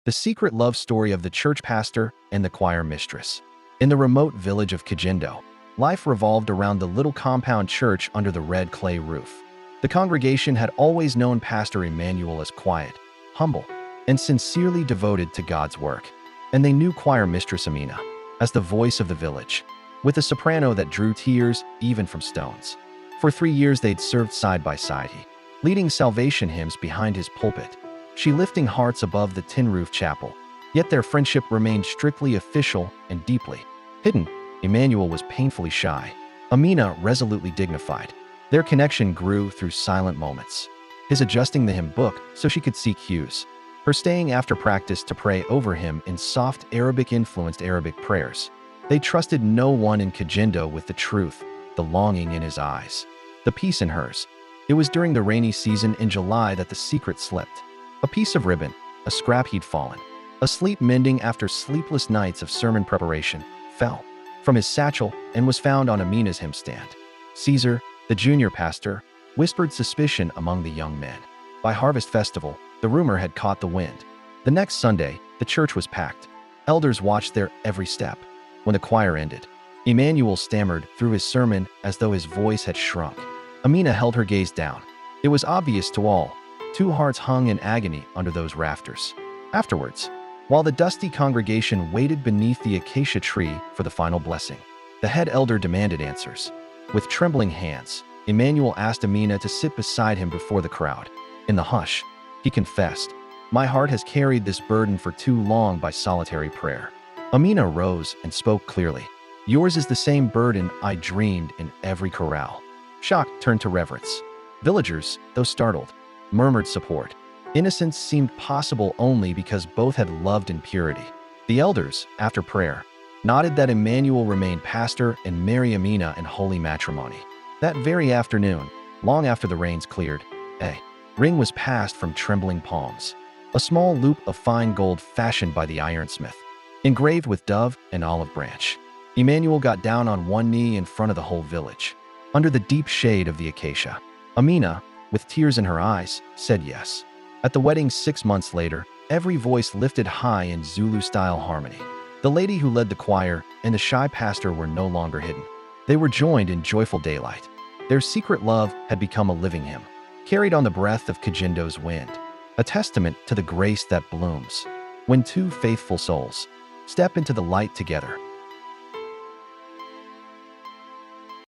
the secret love story of the church pastor and the choir mistress. In the remote village of Kajindo, life revolved around the little compound church under the red clay roof. The congregation had always known Pastor Emmanuel as quiet, humble, and sincerely devoted to God's work. And they knew choir mistress Amina as the voice of the village, with a soprano that drew tears even from stones. For 3 years they'd served side by side, he leading salvation hymns behind his pulpit, she lifting hearts above the tin-roof chapel. Yet their friendship remained strictly official and deeply hidden. Emmanuel was painfully shy, Amina resolutely dignified. Their connection grew through silent moments. His adjusting the hymn book so she could see cues, her staying after practice to pray over him in soft Arabic-influenced Arabic prayers. They trusted no one in Kajindo with the truth, the longing in his eyes, the peace in hers. It was during the rainy season in July that the secret slipped. A piece of ribbon, a scrap he'd fallen, asleep mending after sleepless nights of sermon preparation, fell from his satchel and was found on Amina's hymn stand. Caesar, the junior pastor, whispered suspicion among the young men. By Harvest Festival, the rumor had caught the wind. The next Sunday, the church was packed. Elders watched their every step. When the choir ended, Emmanuel stammered through his sermon as though his voice had shrunk. Amina held her gaze down. It was obvious to all. 2 hearts hung in agony under those rafters. Afterwards, while the dusty congregation waited beneath the acacia tree for the final blessing, the head elder demanded answers. With trembling hands, Emmanuel asked Amina to sit beside him before the crowd. In the hush, he confessed, "My heart has carried this burden for too long by solitary prayer." Amina rose and spoke clearly. "Yours is the same burden I dreamed in every corral." Shock turned to reverence. Villagers, though startled, murmured support. Innocence seemed possible only because both had loved in purity. The elders, after prayer, nodded that Emmanuel remained pastor and marry Amina in holy matrimony. That very afternoon, long after the rains cleared, a ring was passed from trembling palms, a small loop of fine gold fashioned by the ironsmith, engraved with dove and olive branch. Emmanuel got down on one knee in front of the whole village, under the deep shade of the acacia. Amina, with tears in her eyes, said yes. At the wedding 6 months later, every voice lifted high in Zulu-style harmony. The lady who led the choir and the shy pastor were no longer hidden. They were joined in joyful daylight. Their secret love had become a living hymn, carried on the breath of Kajindo's wind, a testament to the grace that blooms when 2 faithful souls step into the light together.